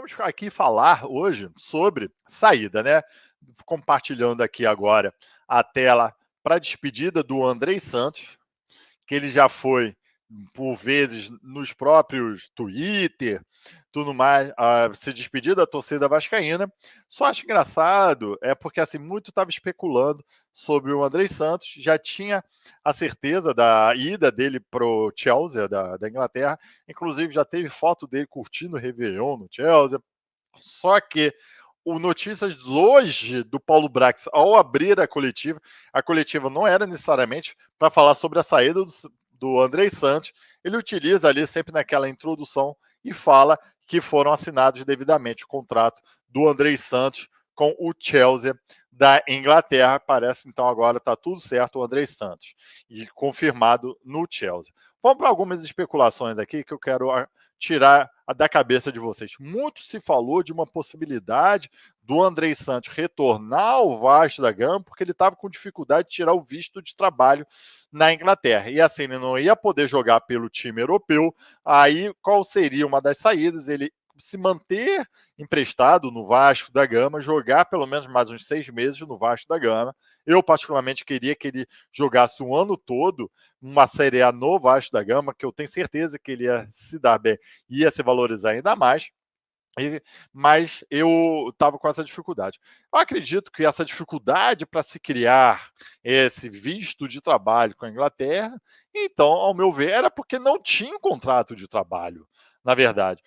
vamos aqui falar hoje sobre saída, né? Compartilhando aqui agora a tela para a despedida do Andrei Santos, que ele já foi por vezes nos próprios Twitter, tudo mais, se despedir da torcida vascaína. Só acho engraçado, porque assim, muito estava especulando sobre o Andrei Santos, já tinha a certeza da ida dele para o Chelsea, da Inglaterra, inclusive já teve foto dele curtindo o Réveillon no Chelsea, só que o notícias hoje do Paulo Brax, ao abrir a coletiva não era necessariamente para falar sobre a saída do Andrei Santos, ele utiliza ali sempre naquela introdução e fala que foram assinados devidamente o contrato do Andrei Santos com o Chelsea da Inglaterra. Parece então agora está tudo certo o Andrei Santos e confirmado no Chelsea. Vamos para algumas especulações aqui que eu quero tirar da cabeça de vocês. Muito se falou de uma possibilidade do Andrei Santos retornar ao Vasco da Gama, porque ele estava com dificuldade de tirar o visto de trabalho na Inglaterra. E assim, ele não ia poder jogar pelo time europeu. Aí, qual seria uma das saídas? Ele se manter emprestado no Vasco da Gama, jogar pelo menos mais uns 6 meses no Vasco da Gama. Eu, particularmente, queria que ele jogasse o ano todo uma Série A no Vasco da Gama, que eu tenho certeza que ele ia se dar bem, ia se valorizar ainda mais. Mas eu estava com essa dificuldade. Eu acredito que essa dificuldade para se criar esse visto de trabalho com a Inglaterra, então, ao meu ver, era porque não tinha um contrato de trabalho, na verdade.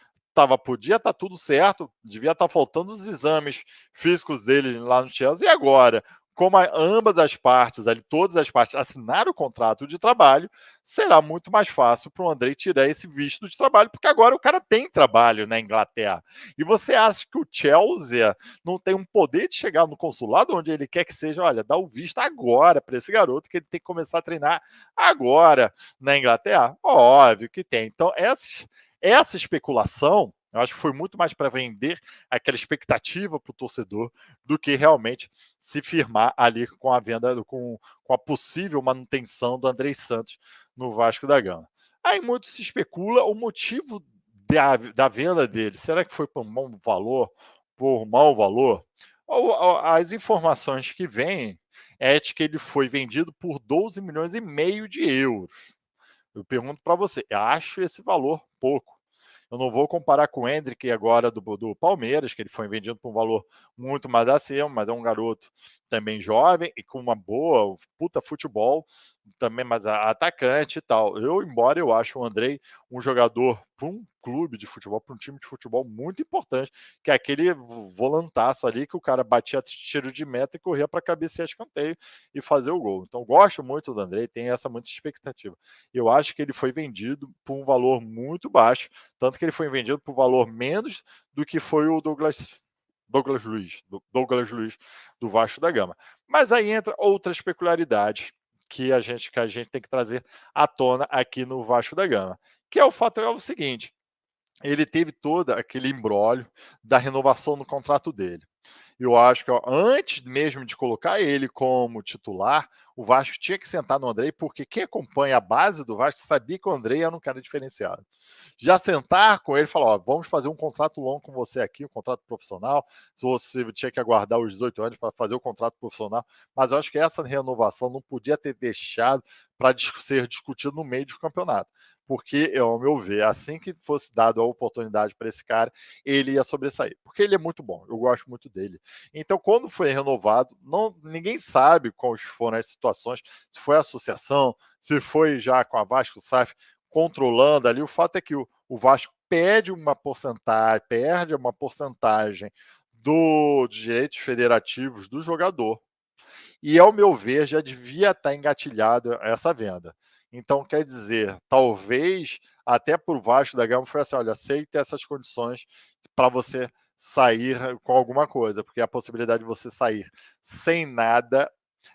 Podia estar tudo certo, devia estar faltando os exames físicos dele lá no Chelsea, e agora, como ambas as partes, ali, todas as partes assinaram o contrato de trabalho, será muito mais fácil para o Andrei tirar esse visto de trabalho, porque agora o cara tem trabalho na Inglaterra. E você acha que o Chelsea não tem um poder de chegar no consulado onde ele quer que seja, olha, dá o visto agora para esse garoto, que ele tem que começar a treinar agora na Inglaterra? Óbvio que tem. Então, essa especulação, eu acho que foi muito mais para vender aquela expectativa para o torcedor do que realmente se firmar ali com a venda, com a possível manutenção do Andrei Santos no Vasco da Gama. Aí muito se especula o motivo da venda dele. Será que foi por bom valor, por mau valor? As informações que vêm é de que ele foi vendido por 12 milhões e meio de euros. Eu pergunto para você, eu acho esse valor pouco. Eu não vou comparar com o Endrick agora do Palmeiras, que ele foi vendido por um valor muito mais acima, mas é um garoto também jovem e com uma boa, puta futebol, também mais atacante e tal. Embora eu ache o Andrei um jogador para um clube de futebol, para um time de futebol muito importante, que é aquele volantaço ali que o cara batia tiro de meta e corria para cabecear escanteio e fazer o gol. Então, gosto muito do Andrei, tenho essa muita expectativa. Eu acho que ele foi vendido por um valor muito baixo, tanto que ele foi vendido por valor menos do que foi o Douglas Luiz do Vasco da Gama. Mas aí entra outras peculiaridades que a gente tem que trazer à tona aqui no Vasco da Gama, que é o seguinte: ele teve todo aquele imbróglio da renovação no contrato dele. Eu acho que antes mesmo de colocar ele como titular, o Vasco tinha que sentar no Andrei, porque quem acompanha a base do Vasco sabia que o Andrei era um cara diferenciado. Já sentar com ele e falar: ó, vamos fazer um contrato longo com você aqui, um contrato profissional. Se você tinha que aguardar os 18 anos para fazer o contrato profissional, mas eu acho que essa renovação não podia ter deixado para ser discutido no meio do campeonato. Porque, ao meu ver, assim que fosse dado a oportunidade para esse cara, ele ia sobressair. Porque ele é muito bom, eu gosto muito dele. Então, quando foi renovado, ninguém sabe quais foram as situações, se foi a associação, se foi já com a Vasco SAF controlando ali. O fato é que o Vasco perde uma porcentagem dos direitos federativos do jogador. E, ao meu ver, já devia estar engatilhado essa venda. Então, quer dizer, talvez até por Vasco da Gama foi assim: olha, aceite essas condições para você sair com alguma coisa, porque a possibilidade de você sair sem nada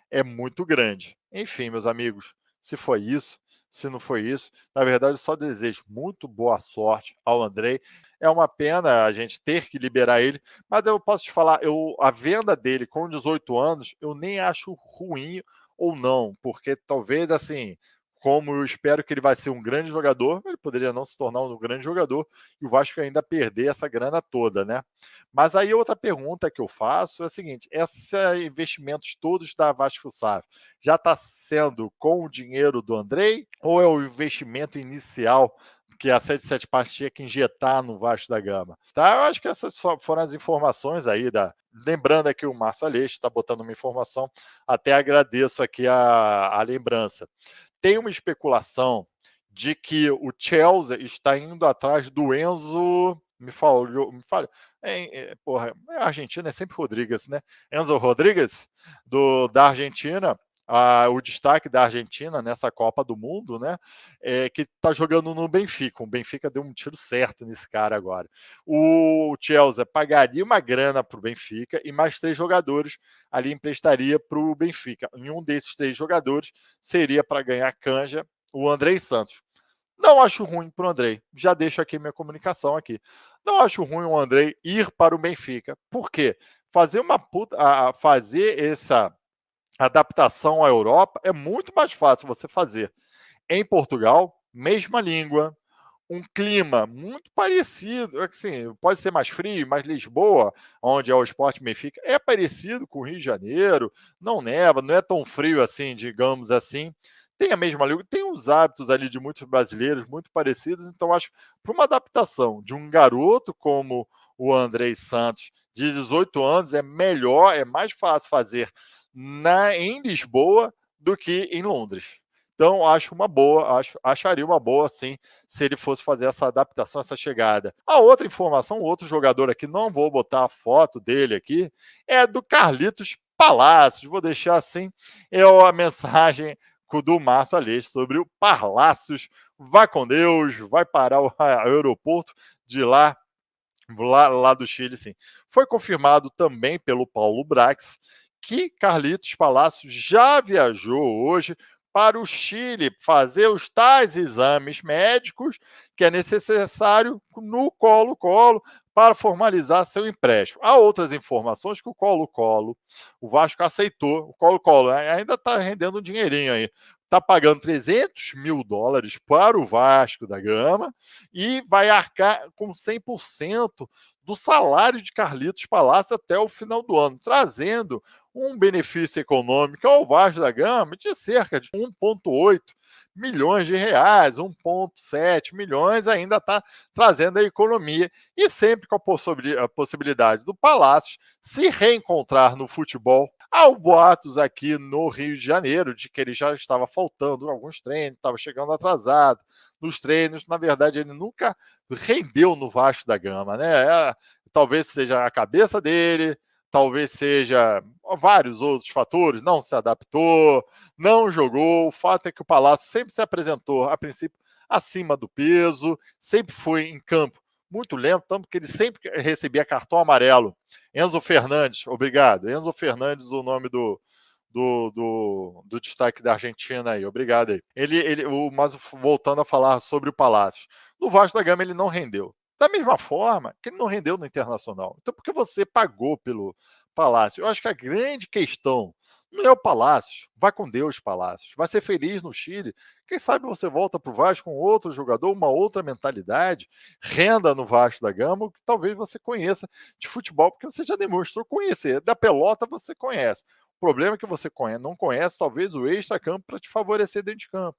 é muito grande. Enfim, meus amigos, se foi isso, se não foi isso, na verdade, eu só desejo muito boa sorte ao Andrei. É uma pena a gente ter que liberar ele, mas eu posso te falar, a venda dele com 18 anos, eu nem acho ruim ou não, porque talvez assim, como eu espero que ele vai ser um grande jogador, ele poderia não se tornar um grande jogador e o Vasco ainda perder essa grana toda, né? Mas aí outra pergunta que eu faço é a seguinte: esses investimentos todos da Vasco SAF já está sendo com o dinheiro do Andrei ou é o investimento inicial que a 77 Partes tinha que injetar no Vasco da Gama? Tá? Eu acho que essas foram as informações aí da. Lembrando aqui o Márcio Aleixo está botando uma informação, até agradeço aqui a lembrança. Tem uma especulação de que o Chelsea está indo atrás do Enzo. Me fala. Porra, a Argentina é sempre Rodrigues, né? Enzo Rodrigues, da Argentina. O destaque da Argentina nessa Copa do Mundo, né? Que está jogando no Benfica. O Benfica deu um tiro certo nesse cara agora. O Chelsea pagaria uma grana para o Benfica e mais 3 jogadores ali emprestaria para o Benfica. E um desses 3 jogadores seria para ganhar canja o Andrei Santos. Não acho ruim para o Andrei. Já deixo aqui minha comunicação aqui. Não acho ruim o Andrei ir para o Benfica. Por quê? Fazer essa adaptação à Europa é muito mais fácil você fazer em Portugal, mesma língua, um clima muito parecido, assim, pode ser mais frio, mas Lisboa, onde é o Sport Benfica, é parecido com o Rio de Janeiro, não neva, não é tão frio assim, digamos assim, tem a mesma língua, tem os hábitos ali de muitos brasileiros muito parecidos, então acho que para uma adaptação de um garoto como o Andrei Santos, de 18 anos, é melhor, é mais fácil fazer em Lisboa do que em Londres. Então, acho uma boa, acharia uma boa, sim, se ele fosse fazer essa adaptação, essa chegada. A outra informação, outro jogador aqui, não vou botar a foto dele aqui, é do Carlitos Palácios. Vou deixar assim, é a mensagem do Márcio Aleixo sobre o Palácios. Vai com Deus, vai parar o aeroporto de lá do Chile, sim. Foi confirmado também pelo Paulo Brax que Carlitos Palácios já viajou hoje para o Chile fazer os tais exames médicos que é necessário no Colo-Colo para formalizar seu empréstimo. Há outras informações que o Colo-Colo, o Vasco aceitou, o Colo-Colo ainda está rendendo um dinheirinho aí, está pagando $300 mil para o Vasco da Gama e vai arcar com 100% do salário de Carlitos Palácio até o final do ano, trazendo um benefício econômico ao Vasco da Gama de cerca de 1,8 milhões de reais, 1,7 milhões, ainda está trazendo a economia. E sempre com a possibilidade do Palácio se reencontrar no futebol. Há boatos aqui no Rio de Janeiro de que ele já estava faltando alguns treinos, estava chegando atrasado nos treinos. Na verdade, ele nunca rendeu no Vasco da Gama, né? Talvez seja a cabeça dele, talvez seja vários outros fatores, não se adaptou, não jogou. O fato é que o Palácio sempre se apresentou, a princípio, acima do peso, sempre foi em campo muito lento, tanto que ele sempre recebia cartão amarelo. Enzo Fernandes, obrigado. Enzo Fernandes, o nome do destaque da Argentina aí, obrigado aí. Mas voltando a falar sobre o Palácio, no Vasco da Gama ele não rendeu. Da mesma forma que ele não rendeu no Internacional. Então, por que você pagou pelo Palácio? Eu acho que a grande questão não é o Palácio. Vai com Deus, Palácio. Vai ser feliz no Chile. Quem sabe você volta para o Vasco com outro jogador, uma outra mentalidade, renda no Vasco da Gama, que talvez você conheça de futebol, porque você já demonstrou conhecer. Da pelota você conhece. O problema é que você não conhece, talvez, o extra-campo para te favorecer dentro de campo.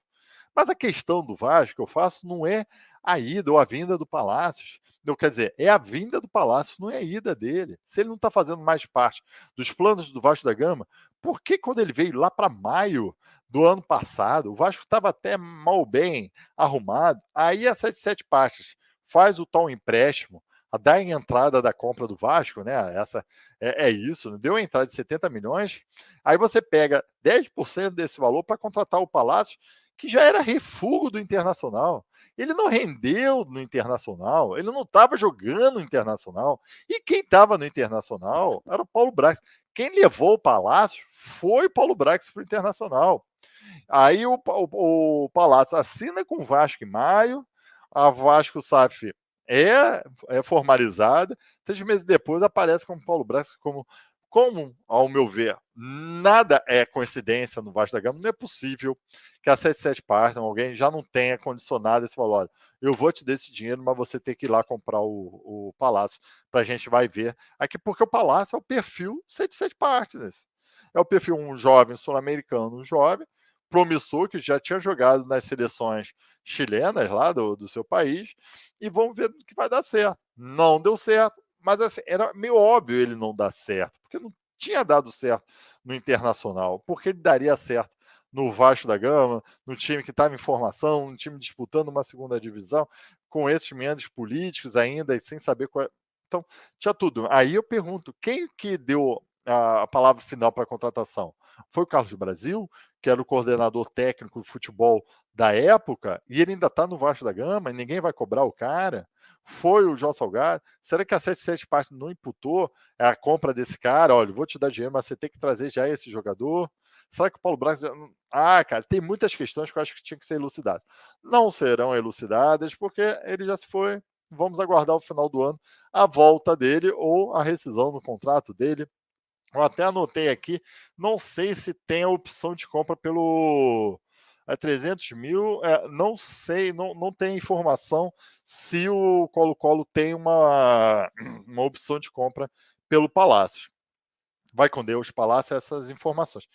Mas a questão do Vasco que eu faço não é a ida ou a vinda do Palácios. Não, quer dizer, é a vinda do Palácio, não é a ida dele. Se ele não está fazendo mais parte dos planos do Vasco da Gama, por que quando ele veio lá para maio do ano passado, o Vasco estava até mal bem arrumado, aí a 77 Partes faz o tal empréstimo, dá a entrada da compra do Vasco, né? Essa é isso, né? Deu a entrada de 70 milhões, aí você pega 10% desse valor para contratar o Palácio, que já era refúgio do Internacional. Ele não rendeu no Internacional, ele não estava jogando no Internacional. E quem estava no Internacional era o Paulo Brax. Quem levou o Palácio foi o Paulo Brax para o Internacional. Aí o Palácio assina com o Vasco em maio, a Vasco SAF é formalizada, 3 meses depois aparece como Paulo Brax como Como, ao meu ver, nada é coincidência no Vasco da Gama, não é possível que a 77 Partners, alguém já não tenha condicionado esse valor. Olha, eu vou te dar esse dinheiro, mas você tem que ir lá comprar o Palácio, para a gente vai ver. Aqui, porque o Palácio é o perfil 77 Partners. É o perfil um jovem sul-americano, um jovem, promissor, que já tinha jogado nas seleções chilenas lá do seu país, e vamos ver que vai dar certo. Não deu certo, mas assim, era meio óbvio ele não dar certo, porque não tinha dado certo no Internacional, porque ele daria certo no Vasco da Gama, no time que estava em formação, no time disputando uma segunda divisão, com esses meandros políticos ainda, e sem saber qual é. Então, tinha tudo. Aí eu pergunto, quem que deu a palavra final para a contratação? Foi o Carlos Brasil, que era o coordenador técnico do futebol da época, e ele ainda está no Vasco da Gama, e ninguém vai cobrar o cara? Foi o João Salgado? Será que a 77 Parte não imputou a compra desse cara? Olha, vou te dar dinheiro, mas você tem que trazer já esse jogador. Será que o Paulo Braga... cara, tem muitas questões que eu acho que tinham que ser elucidadas. Não serão elucidadas, porque ele já se foi. Vamos aguardar o final do ano, a volta dele ou a rescisão no contrato dele. Eu até anotei aqui, não sei se tem a opção de compra pelo 300 mil, não sei, não tem informação se o Colo-Colo tem uma opção de compra pelo Palácio. Vai com Deus, Palácio, essas informações.